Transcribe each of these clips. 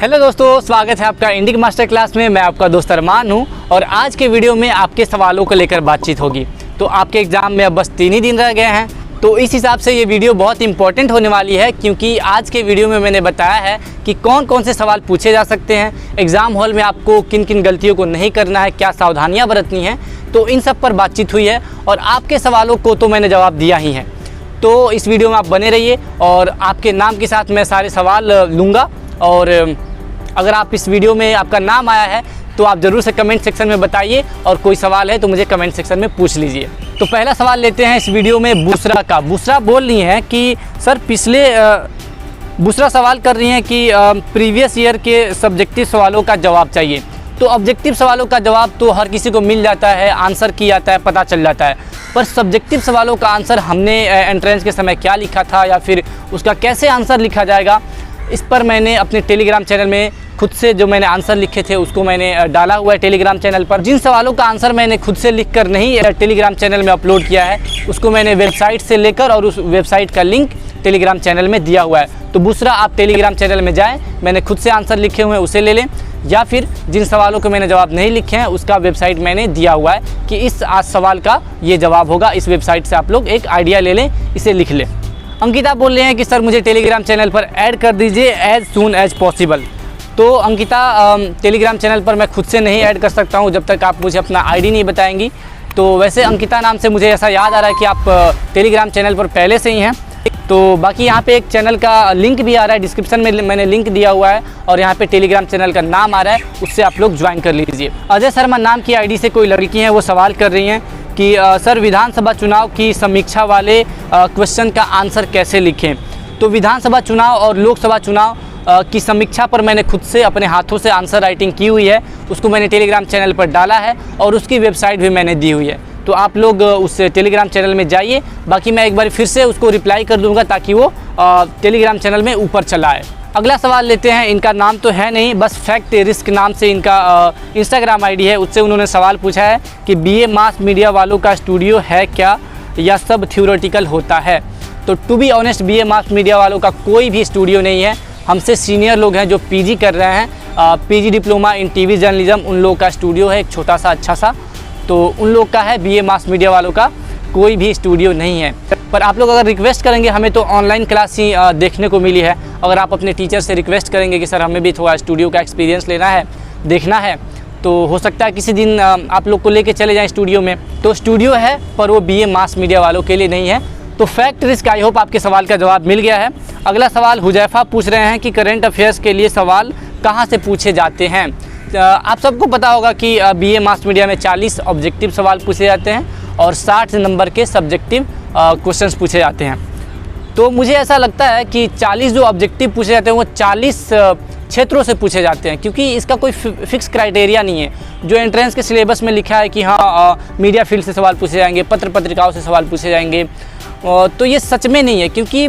Hello दोस्तों, स्वागत है आपका इंडिक मास्टर क्लास में। मैं आपका दोस्त अरमान हूं और आज के वीडियो में आपके सवालों को लेकर बातचीत होगी। तो आपके एग्ज़ाम में अब बस 3 ही दिन रह गए हैं, तो इस हिसाब से ये वीडियो बहुत इंपॉर्टेंट होने वाली है, क्योंकि आज के वीडियो में मैंने बताया है कि कौन कौन से सवाल पूछे जा सकते हैं एग्ज़ाम हॉल में, आपको किन किन गलतियों को नहीं करना है, क्या सावधानियाँ बरतनी हैं। तो इन सब पर बातचीत हुई है और आपके सवालों को तो मैंने जवाब दिया ही है। तो इस वीडियो में आप बने रहिए और आपके नाम के साथ मैं सारे सवाल लूँगा। और अगर आप इस वीडियो में आपका नाम आया है तो आप ज़रूर से कमेंट सेक्शन में बताइए, और कोई सवाल है तो मुझे कमेंट सेक्शन में पूछ लीजिए। तो पहला सवाल लेते हैं इस वीडियो में बुसरा का। बुसरा बोल रही हैं कि सर बुसरा सवाल कर रही हैं कि प्रीवियस ईयर के सब्जेक्टिव सवालों का जवाब चाहिए। तो ऑब्जेक्टिव सवालों का जवाब तो हर किसी को मिल जाता है, आंसर किया जाता है, पता चल जाता है, पर सब्जेक्टिव सवालों का आंसर हमने एंट्रेंस के समय क्या लिखा था या फिर उसका कैसे आंसर लिखा जाएगा, इस पर मैंने अपने टेलीग्राम चैनल में खुद से जो मैंने आंसर लिखे थे उसको मैंने डाला हुआ है टेलीग्राम चैनल पर। जिन सवालों का आंसर मैंने खुद से लिखकर नहीं टेलीग्राम चैनल में अपलोड किया है, उसको मैंने वेबसाइट से लेकर और उस वेबसाइट का लिंक टेलीग्राम चैनल में दिया हुआ है। तो दूसरा, आप टेलीग्राम चैनल में जाएँ, मैंने खुद से आंसर लिखे हुए हैं उसे ले लें, या फिर जिन सवालों को मैंने जवाब नहीं लिखे हैं उसका वेबसाइट मैंने दिया हुआ है कि इस आज सवाल का ये जवाब होगा। इस वेबसाइट से आप लोग एक आइडिया ले लें, इसे लिख लें। अंकिता बोल रहे हैं कि सर मुझे टेलीग्राम चैनल पर ऐड कर दीजिए एज सून एज पॉसिबल। तो अंकिता, टेलीग्राम चैनल पर मैं खुद से नहीं ऐड कर सकता हूं जब तक आप मुझे अपना आईडी नहीं बताएंगी। तो वैसे अंकिता नाम से मुझे ऐसा याद आ रहा है कि आप टेलीग्राम चैनल पर पहले से ही हैं। तो बाकी यहाँ पे एक चैनल का लिंक भी आ रहा है, डिस्क्रिप्शन में मैंने लिंक दिया हुआ है, और यहाँ पे टेलीग्राम चैनल का नाम आ रहा है, उससे आप लोग ज्वाइन कर लीजिए। अजय शर्मा नाम की आईडी से कोई लड़की हैं, वो सवाल कर रही हैं कि सर विधानसभा चुनाव की समीक्षा वाले क्वेश्चन का आंसर कैसे लिखें। तो विधानसभा चुनाव और लोकसभा चुनाव की समीक्षा पर मैंने खुद से अपने हाथों से आंसर राइटिंग की हुई है, उसको मैंने टेलीग्राम चैनल पर डाला है और उसकी वेबसाइट भी मैंने दी हुई है। तो आप लोग उस टेलीग्राम चैनल में जाइए। बाकी मैं एक बार फिर से उसको रिप्लाई कर दूंगा ताकि वो टेलीग्राम चैनल में ऊपर चला आए। अगला सवाल लेते हैं, इनका नाम तो है नहीं, बस फैक्ट रिस्क नाम से इनका इंस्टाग्राम आईडी है, उससे उन्होंने सवाल पूछा है कि बीए मास मीडिया वालों का स्टूडियो है क्या या सब थ्योरेटिकल होता है। तो to be honest, BA mass media वालों का कोई भी स्टूडियो नहीं है। हमसे सीनियर लोग हैं जो पीजी कर रहे हैं, PG diploma in TV journalism, उन लोगों का स्टूडियो है एक छोटा सा अच्छा सा, तो उन लोग का है। बीए मास मीडिया वालों का कोई भी स्टूडियो नहीं है। पर आप लोग अगर रिक्वेस्ट करेंगे, हमें तो ऑनलाइन क्लास ही देखने को मिली है, अगर आप अपने टीचर से रिक्वेस्ट करेंगे कि सर हमें भी थोड़ा स्टूडियो का एक्सपीरियंस लेना है, देखना है, तो हो सकता है किसी दिन आप लोग को लेके चले जाएं स्टूडियो में। तो स्टूडियो है पर वो बीए मास मीडिया वालों के लिए नहीं है। तो फैक्ट रिस्क, आई होप आपके सवाल का जवाब मिल गया है। अगला सवाल हुजैफा पूछ रहे हैं कि करंट अफेयर्स के लिए सवाल कहाँ से पूछे जाते हैं। आप सबको पता होगा कि बीए मास मीडिया में 40 ऑब्जेक्टिव सवाल पूछे जाते हैं और 60 नंबर के सब्जेक्टिव क्वेश्चंस पूछे जाते हैं। तो मुझे ऐसा लगता है कि 40 जो ऑब्जेक्टिव पूछे जाते हैं वो 40 क्षेत्रों से पूछे जाते हैं, क्योंकि इसका कोई फिक्स क्राइटेरिया नहीं है। जो एंट्रेंस के सिलेबस में लिखा है कि हाँ मीडिया फील्ड से सवाल पूछे जाएंगे, पत्र पत्रिकाओं से सवाल पूछे जाएंगे, तो ये सच में नहीं है, क्योंकि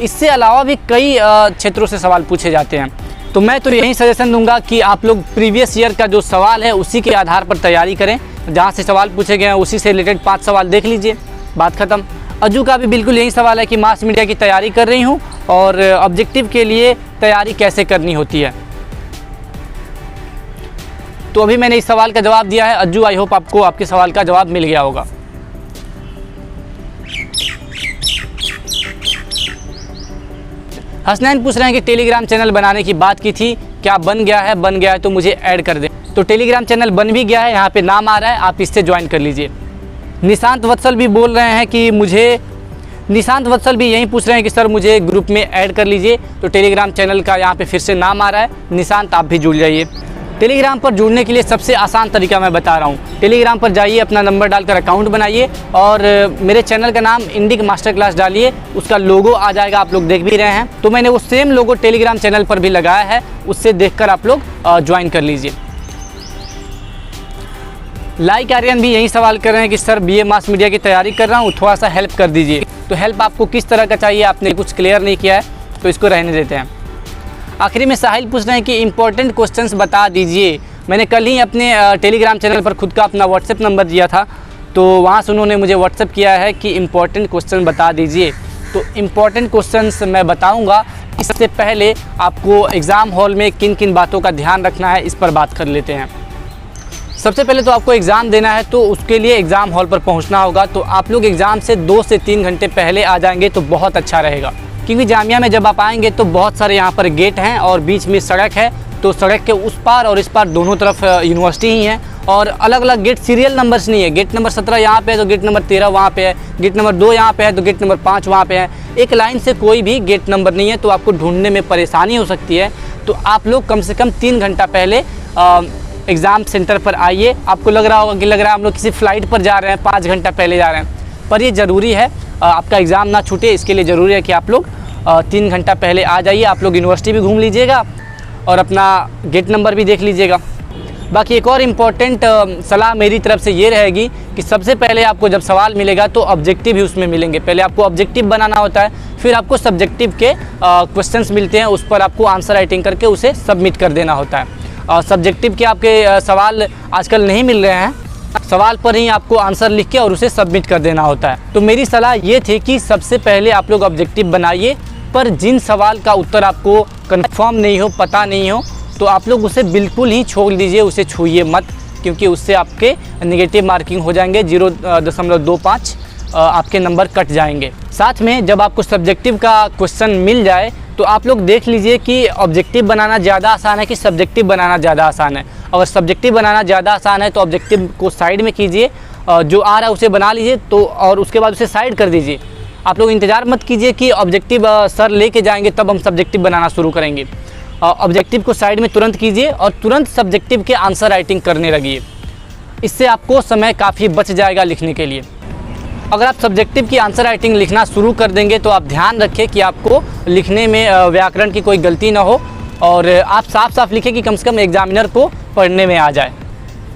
इससे अलावा भी कई क्षेत्रों से सवाल पूछे जाते हैं। तो मैं तो यही सजेशन दूंगा कि आप लोग प्रीवियस ईयर का जो सवाल है उसी के आधार पर तैयारी करें, जहाँ से सवाल पूछे गए हैं उसी से रिलेटेड 5 सवाल देख लीजिए, बात ख़त्म। अज्जू का भी बिल्कुल यही सवाल है कि मास मीडिया की तैयारी कर रही हूँ और ऑब्जेक्टिव के लिए तैयारी कैसे करनी होती है। तो अभी मैंने इस सवाल का जवाब दिया है। अज्जू, आई होप आपको आपके सवाल का जवाब मिल गया होगा। हसनैन पूछ रहे हैं कि टेलीग्राम चैनल बनाने की बात की थी, क्या बन गया है? बन गया है तो मुझे ऐड कर दें। तो टेलीग्राम चैनल बन भी गया है, यहाँ पे नाम आ रहा है, आप इससे ज्वाइन कर लीजिए। निशांत वत्सल भी बोल रहे हैं कि निशांत वत्सल भी यही पूछ रहे हैं कि सर मुझे ग्रुप में ऐड कर लीजिए। तो टेलीग्राम चैनल का यहाँ पे फिर से नाम आ रहा है, निशांत आप भी जुड़ जाइए। टेलीग्राम पर जुड़ने के लिए सबसे आसान तरीका मैं बता रहा हूँ। टेलीग्राम पर जाइए, अपना नंबर डालकर अकाउंट बनाइए और मेरे चैनल का नाम इंडिक मास्टर क्लास डालिए, उसका लोगो आ जाएगा, आप लोग देख भी रहे हैं। तो मैंने वो सेम लोगो टेलीग्राम चैनल पर भी लगाया है, उससे देखकर आप लोग ज्वाइन कर लीजिए। लाइक आर्यन भी यही सवाल कर रहे हैं कि सर बीए मास मीडिया की तैयारी कर रहा हूँ, थोड़ा सा हेल्प कर दीजिए। तो हेल्प आपको किस तरह का चाहिए, आपने कुछ क्लियर नहीं किया है तो इसको रहने देते हैं। आखिरी में साहिल पूछ रहे हैं कि इम्पोर्टेंट क्वेश्चंस बता दीजिए। मैंने कल ही अपने टेलीग्राम चैनल पर खुद का अपना व्हाट्सएप नंबर दिया था, तो वहाँ से उन्होंने मुझे व्हाट्सएप किया है कि इम्पोर्टेंट क्वेश्चन बता दीजिए। तो इम्पॉर्टेंट क्वेश्चंस मैं बताऊंगा, इससे पहले आपको एग्ज़ाम हॉल में किन किन बातों का ध्यान रखना है, इस पर बात कर लेते हैं। सबसे पहले तो आपको एग्ज़ाम देना है, तो उसके लिए एग्ज़ाम हॉल पर पहुंचना होगा। तो आप लोग एग्ज़ाम से 2 से 3 घंटे पहले आ जाएंगे तो बहुत अच्छा रहेगा, क्योंकि जामिया में जब आप आएंगे तो बहुत सारे यहाँ पर गेट हैं और बीच में सड़क है। तो सड़क के उस पार और इस पार दोनों तरफ यूनिवर्सिटी ही है और अलग अलग गेट, सीरियल नंबर्स नहीं है। गेट नंबर 17 यहाँ पे है तो गेट नंबर 13 वहाँ पे है, गेट नंबर 2 यहाँ पे है तो गेट नंबर 5 वहाँ पे है। एक लाइन से कोई भी गेट नंबर नहीं है, तो आपको ढूंढने में परेशानी हो सकती है। तो आप लोग कम से कम 3 घंटा पहले एग्ज़ाम सेंटर पर आइए। आपको लग रहा होगा कि लग रहा है हम लोग किसी फ़्लाइट पर जा रहे हैं, 5 घंटा पहले जा रहे हैं, पर ये ज़रूरी है, आपका एग्ज़ाम ना छूटे, इसके लिए ज़रूरी है कि आप लोग 3 घंटा पहले आ जाइए। आप लोग यूनिवर्सिटी भी घूम लीजिएगा और अपना गेट नंबर भी देख लीजिएगा। बाकी एक और इम्पॉर्टेंट सलाह मेरी तरफ से ये रहेगी कि सबसे पहले आपको जब सवाल मिलेगा तो ऑब्जेक्टिव ही उसमें मिलेंगे। पहले आपको ऑब्जेक्टिव बनाना होता है, फिर आपको सब्जेक्टिव के क्वेश्चंस मिलते हैं, उस पर आपको आंसर राइटिंग करके उसे सबमिट कर देना होता है। सब्जेक्टिव के आपके सवाल आजकल नहीं मिल रहे हैं, सवाल पर ही आपको आंसर लिख के और उसे सबमिट कर देना होता है। तो मेरी सलाह ये थी कि सबसे पहले आप लोग ऑब्जेक्टिव बनाइए, पर जिन सवाल का उत्तर आपको कंफर्म नहीं हो, पता नहीं हो, तो आप लोग उसे बिल्कुल ही छोड़ दीजिए, उसे छूइए मत, क्योंकि उससे आपके नेगेटिव मार्किंग हो जाएंगे, 0.25 आपके नंबर कट जाएंगे। साथ में जब आपको सब्जेक्टिव का क्वेश्चन मिल जाए तो आप लोग देख लीजिए कि ऑब्जेक्टिव बनाना ज़्यादा आसान है कि सब्जेक्टिव बनाना ज़्यादा आसान है। अगर सब्जेक्टिव बनाना ज़्यादा आसान है तो ऑब्जेक्टिव को साइड में कीजिए, जो आ रहा है उसे बना लीजिए, तो और उसके बाद उसे साइड कर दीजिए। आप लोग इंतज़ार मत कीजिए कि ऑब्जेक्टिव सर लेके जाएंगे तब हम सब्जेक्टिव बनाना शुरू करेंगे। ऑब्जेक्टिव को साइड में तुरंत कीजिए और तुरंत सब्जेक्टिव के आंसर राइटिंग करने लगिए। इससे आपको समय काफ़ी बच जाएगा लिखने के लिए। अगर आप सब्जेक्टिव की आंसर राइटिंग लिखना शुरू कर देंगे तो आप ध्यान रखें कि आपको लिखने में व्याकरण की कोई गलती ना हो और आप साफ साफ लिखें कि कम से कम एग्जामिनर को पढ़ने में आ जाए।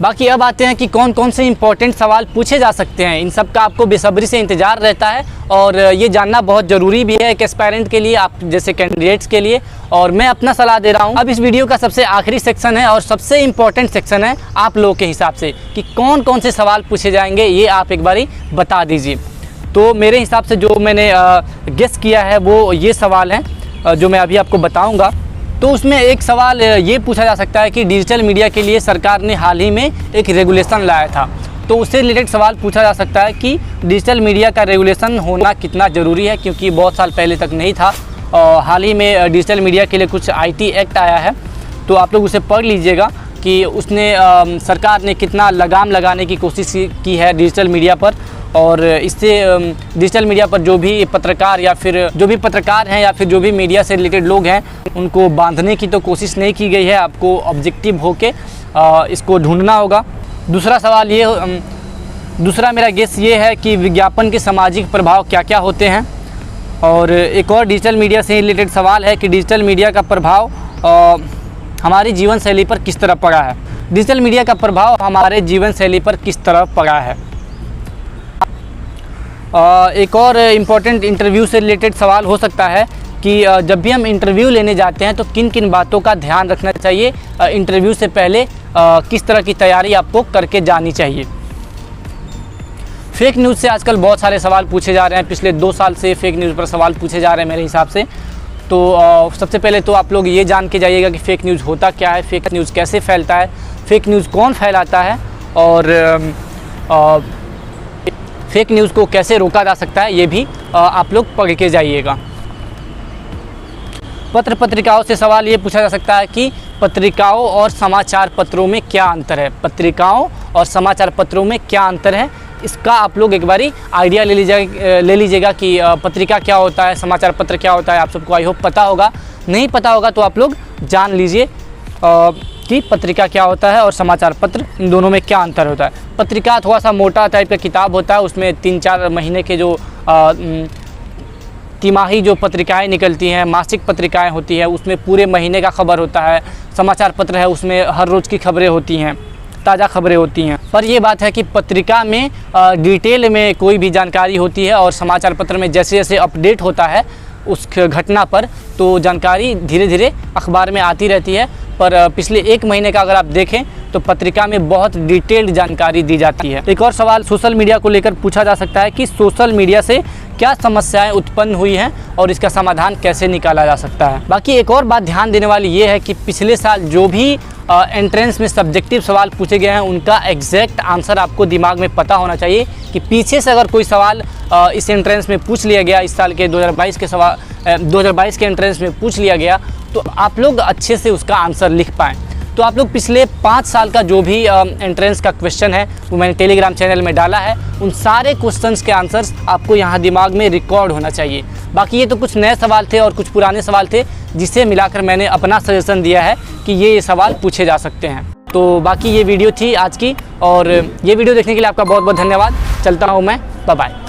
बाकी अब आते हैं कि कौन कौन से इंपॉर्टेंट सवाल पूछे जा सकते हैं। इन सब का आपको बेसब्री से इंतज़ार रहता है और ये जानना बहुत ज़रूरी भी है एक एस्पायरेंट के लिए, आप जैसे कैंडिडेट्स के लिए। और मैं अपना सलाह दे रहा हूँ। अब इस वीडियो का सबसे आखिरी सेक्शन है और सबसे इम्पॉर्टेंट सेक्शन है आप लोगों के हिसाब से कि कौन कौन से सवाल पूछे जाएंगे, ये आप एक बारी बता दीजिए। तो मेरे हिसाब से जो मैंने गेस किया है वो ये सवाल हैं जो मैं अभी आपको बताऊँगा। तो उसमें एक सवाल ये पूछा जा सकता है कि डिजिटल मीडिया के लिए सरकार ने हाल ही में एक रेगुलेशन लाया था, तो उससे रिलेटेड सवाल पूछा जा सकता है कि डिजिटल मीडिया का रेगुलेशन होना कितना ज़रूरी है, क्योंकि बहुत साल पहले तक नहीं था। हाल ही में डिजिटल मीडिया के लिए कुछ IT एक्ट आया है, तो आप लोग उसे पढ़ लीजिएगा कि उसने सरकार ने कितना लगाम लगाने की कोशिश की है डिजिटल मीडिया पर। और इससे डिजिटल मीडिया पर जो भी पत्रकार या फिर जो भी पत्रकार हैं या फिर जो भी मीडिया से रिलेटेड लोग हैं उनको बांधने की तो कोशिश नहीं की गई है। आपको ऑब्जेक्टिव होके इसको ढूंढना होगा। दूसरा सवाल ये दूसरा मेरा गेस ये है कि विज्ञापन के सामाजिक प्रभाव क्या क्या होते हैं। और एक और डिजिटल मीडिया से रिलेटेड सवाल है कि डिजिटल मीडिया का प्रभाव हमारी जीवन शैली पर किस तरह पड़ा है। डिजिटल मीडिया का प्रभाव हमारे जीवन शैली पर किस तरह पड़ा है। एक और इम्पॉर्टेंट इंटरव्यू से रिलेटेड सवाल हो सकता है कि जब भी हम इंटरव्यू लेने जाते हैं तो किन किन बातों का ध्यान रखना चाहिए, इंटरव्यू से पहले किस तरह की तैयारी आपको करके जानी चाहिए। फेक न्यूज़ से आजकल बहुत सारे सवाल पूछे जा रहे हैं, पिछले 2 साल से फेक न्यूज़ पर सवाल पूछे जा रहे हैं मेरे हिसाब से। तो सबसे पहले तो आप लोग ये जान के जाइएगा कि फ़ेक न्यूज़ होता क्या है, फ़ेक न्यूज़ कैसे फैलता है, फ़ेक न्यूज़ कौन फैलाता है और फेक न्यूज़ को कैसे रोका जा सकता है, ये भी आप लोग पढ़ के जाइएगा। पत्र पत्रिकाओं से सवाल ये पूछा जा सकता है कि पत्रिकाओं और समाचार पत्रों में क्या अंतर है। पत्रिकाओं और समाचार पत्रों में क्या अंतर है, इसका आप लोग एक बारी आइडिया ले लीजिएगा कि पत्रिका क्या होता है, समाचार पत्र क्या होता है। आप सबको आई होप पता होगा, नहीं पता होगा तो आप लोग जान लीजिए कि पत्रिका क्या होता है और समाचार पत्र, इन दोनों में क्या अंतर होता है। पत्रिका थोड़ा सा मोटा टाइप का किताब होता है, उसमें 3-4 महीने के जो तिमाही जो पत्रिकाएं निकलती हैं, मासिक पत्रिकाएं होती है, उसमें पूरे महीने का खबर होता है। समाचार पत्र है, उसमें हर रोज़ की खबरें होती हैं, ताज़ा खबरें होती हैं। पर ये बात है कि पत्रिका में डिटेल में कोई भी जानकारी होती है और समाचार पत्र में जैसे जैसे अपडेट होता है उस घटना पर तो जानकारी धीरे धीरे अखबार में आती रहती है। पर पिछले 1 महीने का अगर आप देखें तो पत्रिका में बहुत डिटेल्ड जानकारी दी जाती है। एक और सवाल सोशल मीडिया को लेकर पूछा जा सकता है कि सोशल मीडिया से क्या समस्याएं उत्पन्न हुई हैं और इसका समाधान कैसे निकाला जा सकता है। बाकी एक और बात ध्यान देने वाली ये है कि पिछले साल जो भी एंट्रेंस में सब्जेक्टिव सवाल पूछे गए हैं उनका एग्जैक्ट आंसर आपको दिमाग में पता होना चाहिए कि पीछे से अगर कोई सवाल इस एंट्रेंस में पूछ लिया गया, इस साल के 2022 के एंट्रेंस में पूछ लिया गया, तो आप लोग अच्छे से उसका आंसर लिख पाएँ। तो आप लोग पिछले 5 साल का जो भी एंट्रेंस का क्वेश्चन है वो मैंने टेलीग्राम चैनल में डाला है, उन सारे क्वेश्चंस के आंसर्स आपको यहाँ दिमाग में रिकॉर्ड होना चाहिए। बाकी ये तो कुछ नए सवाल थे और कुछ पुराने सवाल थे जिसे मिलाकर मैंने अपना सजेशन दिया है कि ये सवाल पूछे जा सकते हैं। तो बाकी ये वीडियो थी आज की, और ये वीडियो देखने के लिए आपका बहुत बहुत धन्यवाद। चलता हूँ मैं, बाय बाय।